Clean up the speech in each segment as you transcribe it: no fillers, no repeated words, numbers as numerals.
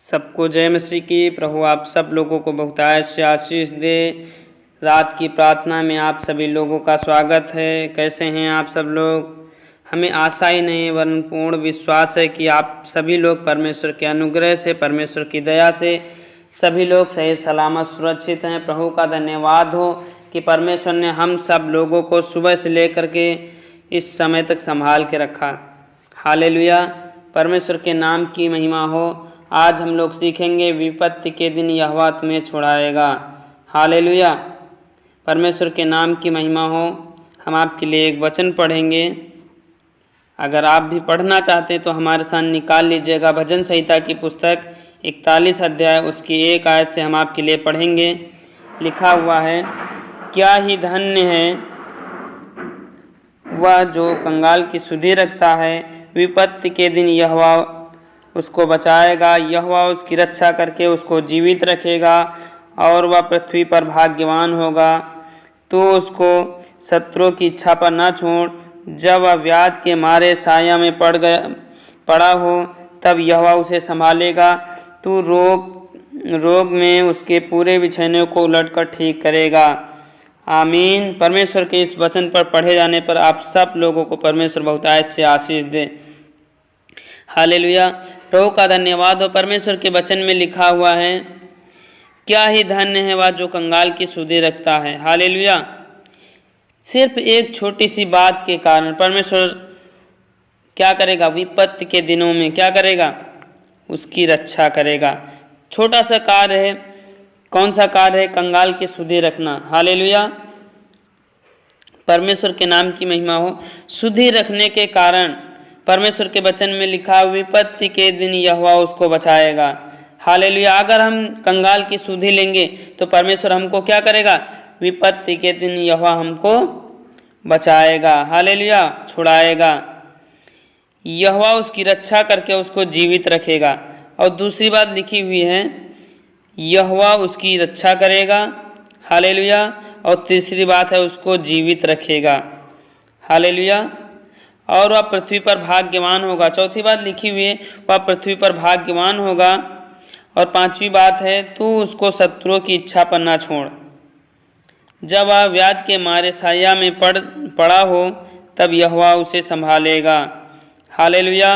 सबको जय मसीह की। प्रभु आप सब लोगों को बहुतायत से आशीष दे। रात की प्रार्थना में आप सभी लोगों का स्वागत है। कैसे हैं आप सब लोग? हमें आशा ही नहीं वरन पूर्ण विश्वास है कि आप सभी लोग परमेश्वर के अनुग्रह से, परमेश्वर की दया से सभी लोग सही सलामत सुरक्षित हैं। प्रभु का धन्यवाद हो कि परमेश्वर ने हम सब लोगों को सुबह से लेकर के इस समय तक संभाल के रखा। हालेलुया, परमेश्वर के नाम की महिमा हो। आज हम लोग सीखेंगे विपत्ति के दिन यहोवा तुम्हें छुड़ाएगा। हालेलुया, परमेश्वर के नाम की महिमा हो। हम आपके लिए एक वचन पढ़ेंगे। अगर आप भी पढ़ना चाहते हैं तो हमारे साथ निकाल लीजिएगा भजन संहिता की पुस्तक 41 अध्याय उसकी 1 आयत से हम आपके लिए पढ़ेंगे। लिखा हुआ है, क्या ही धन्य है वह जो कंगाल की सुधि रखता है, विपत्ति के दिन यहोवा उसको बचाएगा। यहोवा उसकी रक्षा करके उसको जीवित रखेगा और वह पृथ्वी पर भाग्यवान होगा। तो उसको शत्रुओं की इच्छा पर न छोड़। जब वह व्याध के मारे साया में पड़ा हो तब यहोवा उसे संभालेगा। तू रोग में उसके पूरे बिछौने को उलटकर ठीक करेगा। आमीन। परमेश्वर के इस वचन पर पढ़े जाने पर आप सब लोगों को परमेश्वर बहुतायत से आशीष दे। हालेलुया, प्रभु का धन्यवाद हो। परमेश्वर के वचन में लिखा हुआ है, क्या ही धन्य है वह जो कंगाल की सुधि रखता है। हालेलुया, सिर्फ एक छोटी सी बात के कारण परमेश्वर क्या करेगा? विपत्ति के दिनों में क्या करेगा? उसकी रक्षा करेगा। छोटा सा कार्य है। कौन सा कार्य है? कंगाल की सुधि रखना। हालेलुया, परमेश्वर के नाम की महिमा हो। सुधि रखने के कारण परमेश्वर के वचन में लिखा, विपत्ति के दिन यहोवा उसको बचाएगा। हालेलुया, अगर हम कंगाल की सुधि लेंगे तो परमेश्वर हमको क्या करेगा? विपत्ति के दिन यहोवा हमको बचाएगा। हालेलुया, छुड़ाएगा। यहोवा उसकी रक्षा करके उसको जीवित रखेगा। और दूसरी बात लिखी हुई है, यहोवा उसकी रक्षा करेगा। हालेलुया, और तीसरी बात है उसको जीवित रखेगा। हालेलुया, और वह पृथ्वी पर भाग्यवान होगा। चौथी बात लिखी हुई है, वह पृथ्वी पर भाग्यवान होगा। और पांचवी बात है, तू उसको शत्रुओं की इच्छा पर ना छोड़। जब वह व्याध के मारे साया में पड़ा हो तब यहोवा उसे संभालेगा। हालेलुया,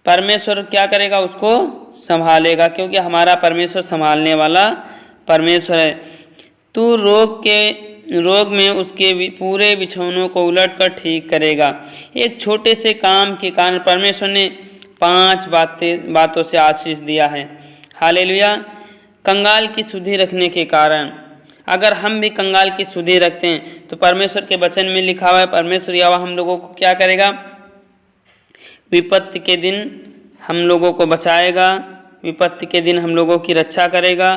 परमेश्वर क्या करेगा? उसको संभालेगा, क्योंकि हमारा परमेश्वर संभालने वाला परमेश्वर है। तू रोग में उसके पूरे बिछौनों को उलटकर ठीक करेगा। एक छोटे से काम के कारण परमेश्वर ने 5 बातों से आशीष दिया है। हालेलुया, कंगाल की सुधि रखने के कारण अगर हम भी कंगाल की सुधि रखते हैं तो परमेश्वर के वचन में लिखा हुआ है, परमेश्वर यहोवा हम लोगों को क्या करेगा? विपत्ति के दिन हम लोगों को बचाएगा। विपत्ति के दिन हम लोगों की रक्षा करेगा।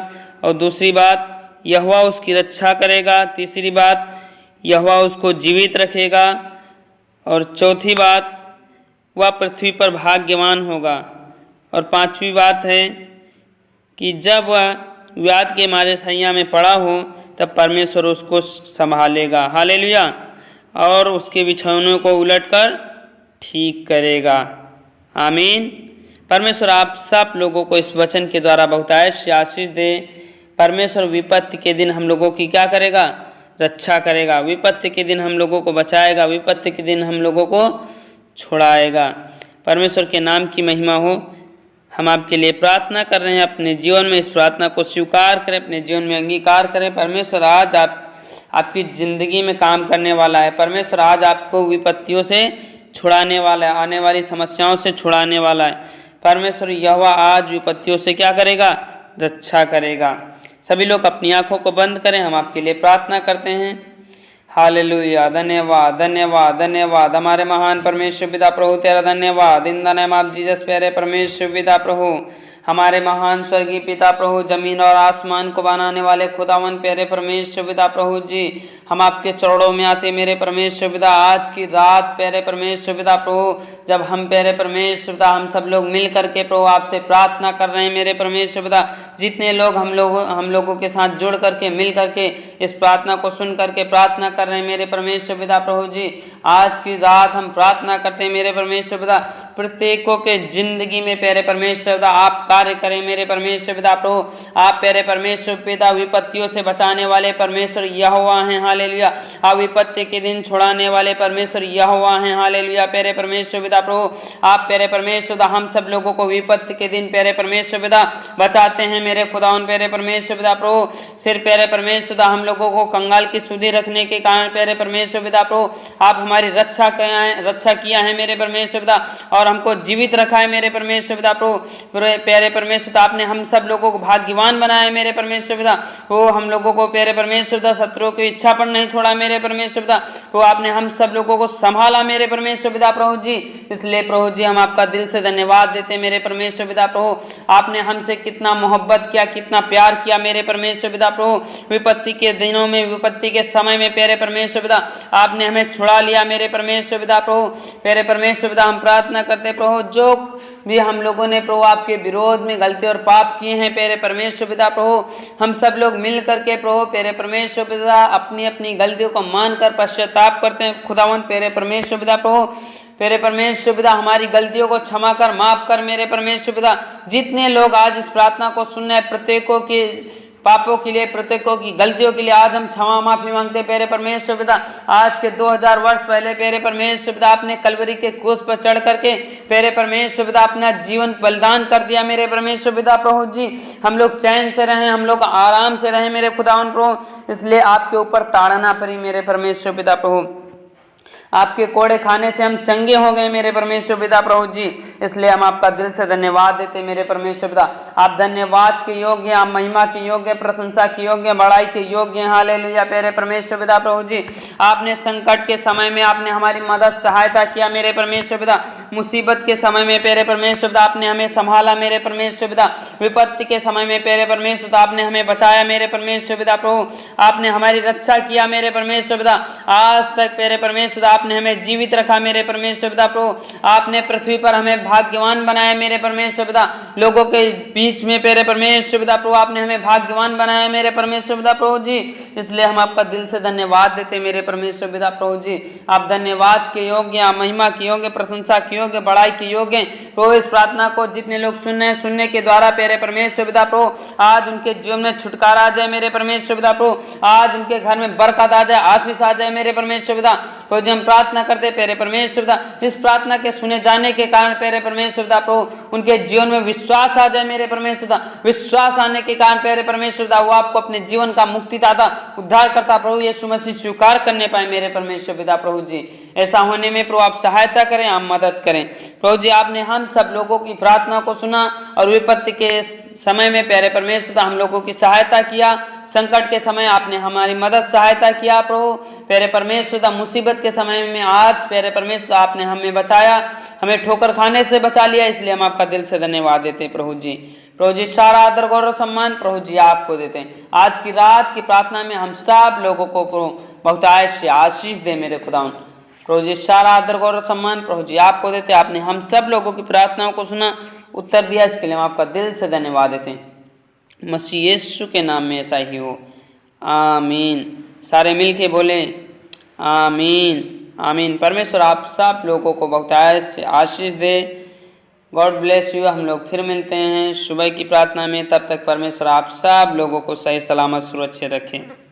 और दूसरी बात, यहोवा उसकी रक्षा करेगा। तीसरी बात, यहोवा उसको जीवित रखेगा। और चौथी बात, वह पृथ्वी पर भाग्यवान होगा। और पांचवी बात है कि जब वह व्याध के मारे सैया में पड़ा हो तब परमेश्वर उसको संभालेगा। हालेलुया, और उसके बिछौनों को उलटकर ठीक करेगा। आमीन। परमेश्वर आप सब लोगों को इस वचन के द्वारा बहुतायत से आशीष दे। परमेश्वर विपत्ति के दिन हम लोगों की क्या करेगा? रक्षा करेगा। विपत्ति के दिन हम लोगों को बचाएगा। विपत्ति के दिन हम लोगों को छुड़ाएगा। परमेश्वर के नाम की महिमा हो। हम आपके लिए प्रार्थना कर रहे हैं। अपने जीवन में इस प्रार्थना को स्वीकार करें, अपने जीवन में अंगीकार करें। परमेश्वर आज आपकी ज़िंदगी में काम करने वाला है। परमेश्वर आज आपको विपत्तियों से छुड़ाने वाला है, आने वाली समस्याओं से छुड़ाने वाला है। परमेश्वर यहोवा आज विपत्तियों से क्या करेगा? रक्षा करेगा। सभी लोग अपनी आंखों को बंद करें। हम आपके लिए प्रार्थना करते हैं। हालेलुया, धन्यवाद धन्यवाद धन्यवाद हमारे महान परमेश्वर पिता प्रभु, तेरा धन्यवाद। In the name of Jesus प्यारे परमेश्वर पिता प्रभु, हमारे महान स्वर्गीय पिता प्रभु, जमीन और आसमान को बनाने वाले खुदावन प्यारे परमेश्वर पिता प्रभु जी, हम आपके चरणों में आते मेरे परमेश्वर पिता। आज की रात प्यारे परमेश्वर पिता प्रभु, जब हम प्यारे परमेश्वर पिता हम सब लोग मिल करके प्रभु आपसे प्रार्थना कर रहे हैं मेरे परमेश्वर पिता। जितने लोग हम लोगों के साथ जुड़ करके मिल करके इस प्रार्थना को सुन करके प्रार्थना कर रहे हैं मेरे परमेश्वर पिता प्रभु जी, आज की रात हम प्रार्थना करते हैं मेरे परमेश्वर पिता, प्रत्येकों के जिंदगी में प्यारे परमेश्वर पिता आप कार्य करें मेरे परमेश्वर पिता प्रभु। आप प्यारे परमेश्वर पिता विपत्तियों से बचाने वाले परमेश्वर यहोवा हैं, हालेलुया। आप विपत्ति के दिन छुड़ाने वाले परमेश्वर यहोवा हैं, हालेलुया। प्यारे परमेश्वर पिता प्रभु, आप प्यारे परमेश्वर पिता हम सब लोगों को विपत्ति के दिन प्यारे परमेश्वर पिता बचाते हैं मेरे खुदावन प्यारे परमेश्वर पिता प्रभु। सिर प्यारे परमेश्वर पिता हम लोगों को कंगाल की सुधि रखने के कारण प्यारे परमेश्वर पिता प्रभु आप हमारी रक्षा किया है मेरे परमेश्वर पिता, और हमको जीवित रखा है मेरे परमेश्वर पिता प्रभु। प्यारे परमेश्वर पिता आपने हम सब लोगों को भाग्यवान बनाया है मेरे परमेश्वर पिता। वो हम लोगों को प्यारे परमेश्वर पिता शत्रुओं की इच्छा पर नहीं छोड़ा मेरे परमेश्वर पिता। वो आपने हम सब लोगों को संभाला मेरे परमेश्वर पिता प्रभु जी। इसलिए प्रभु जी हम आपका दिल से धन्यवाद देते हैं मेरे परमेश्वर पिता प्रभु। आपने हमसे कितना मोहब्बत किया, कितना प्यार किया मेरे परमेश्वर पिता प्रभु। विपत्ति के दिनों में, विपत्ति के समय में प्यारे परमेश्वर पिता आपने हमें छुड़ा लिया मेरे परमेश्वर पिता प्रभु। प्यारे परमेश्वर पिता हम प्रार्थना करते प्रभु जो भी हम लोगों ने प्रभु आपके विरोध में गलती और पाप किए हैं प्यारे परमेश्वर पिता प्रभु, हम सब लोग मिल करके प्रभु प्यारे परमेश्वर पिता अपनी अपनी गलतियों को मानकर पश्चाताप करते हैं खुदावन प्यारे परमेश्वर पिता प्रभु। प्यारे परमेश्वर पिता हमारी गलतियों को क्षमा कर, माफ कर मेरे परमेश्वर पिता। जितने लोग आज इस प्रार्थना को सुन रहे हैं प्रत्येकों के पापों के लिए, प्रत्येकों की गलतियों के लिए आज हम क्षमा माफी मांगते हैं प्यारे परमेश्वर पिता। आज के 2000 वर्ष पहले प्यारे परमेश्वर पिता आपने कलवरी के क्रूस पर चढ़ करके प्यारे परमेश्वर पिता अपना जीवन बलिदान कर दिया मेरे परमेश्वर पिता प्रभु जी। हम लोग चैन से रहें, हम लोग आराम से रहें मेरे खुदावन प्रभु। इसलिए आपके ऊपर ताड़ना पड़ी मेरे परमेश्वर पिता प्रभु। आपके कोड़े खाने से हम चंगे हो गए मेरे परमेश्वर पिता प्रभु जी। इसलिए हम आपका दिल से धन्यवाद देते मेरे परमेश्वर पिता। आप धन्यवाद के योग्य, आप महिमा के योग्य, प्रशंसा के योग्य, बड़ाई के योग्य, हालेलुया प्यारे परमेश्वर पिता प्रभु जी। आपने संकट के समय में आपने हमारी मदद सहायता किया मेरे परमेश्वर पिता। मुसीबत के समय में प्यारे परमेश्वर पिता आपने हमें संभाला मेरे परमेश्वर पिता। विपत्ति के समय में प्यारे परमेश्वर पिता आपने हमें बचाया मेरे परमेश्वर पिता प्रभु। आपने हमारी रक्षा किया मेरे परमेश्वर पिता। आज तक प्यारे परमेश्वर पिता आपने हमें जीवित रखा मेरे परमेश्वर पिता प्रभु। आपने पृथ्वी पर हमें भाग्यवान बनाया मेरे परमेश्वर पिता। लोगों के बीच में प्यारे परमेश्वर पिता प्रभु आपने हमें भाग्यवान बनाया मेरे परमेश्वर पिता प्रभु जी। इसलिए हम आपका दिल से धन्यवाद देते मेरे परमेश्वर पिता प्रभु जी। आप धन्यवाद के योग्य, आप महिमा के योग्य, प्रशंसा के योग्य, बड़ाई के योग्य प्रभु। इस प्रार्थना को जितने लोग सुन रहे हैं, सुनने के द्वारा प्यारे परमेश्वर पिता प्रभु आज उनके जीवन में छुटकारा आ जाए मेरे परमेश्वर पिता प्रभु। आज उनके घर में बरकत आ जाए, आशीष आ जाए मेरे परमेश्वर पिता प्रभु जी। हम प्रार्थना करते प्यारे परमेश्वर पिता इस प्रार्थना के सुने जाने के कारण प्यारे परमेश्वर पिता प्रभु उनके जीवन में विश्वास आ जाए मेरे परमेश्वर पिता। विश्वास आने के कारण प्यारे परमेश्वर पिता वो आपको अपने जीवन का मुक्तिदाता, उद्धार करता प्रभु यीशु मसीह स्वीकार करने पाए मेरे परमेश्वर पिता प्रभु जी। ऐसा होने में प्रभु आप सहायता करें, आप मदद करें प्रभु जी। आपने हम सब लोगों की प्रार्थना को सुना और विपत्ति के समय में प्यारे परमेश्वर पिता हम लोगों की सहायता किया। संकट के समय आपने हमारी मदद सहायता किया प्रभु प्यारे परमेश्वर पिता। मुसीबत के समय में आज प्यारे परमेश्वर पिता आपने हमें बचाया, हमें ठोकर खाने से बचा लिया। इसलिए हम आपका दिल से धन्यवाद देते हैं प्रभु जी। प्रभु जी सारा आदर गौरव सम्मान प्रभु जी आपको देते हैं। आज की रात की प्रार्थना में हम सब लोगों को प्रभु बहुतायत से आशीष दे मेरे खुदावन। प्रभु जी सारा आदर गौरव सम्मान प्रभु जी आपको देते। आपने हम सब लोगों की प्रार्थनाओं को सुना, उत्तर दिया, इसके लिए हम आपका दिल से धन्यवाद देते हैं। मसीह यीशु के नाम में ऐसा ही हो, आमीन। सारे मिल के बोले आमीन, आमीन। परमेश्वर आप सब लोगों को बहुतायत से आशीष दे। God bless you. हम लोग फिर मिलते हैं सुबह की प्रार्थना में। तब तक परमेश्वर आप सब लोगों को सही सलामत सुरक्षित रखें।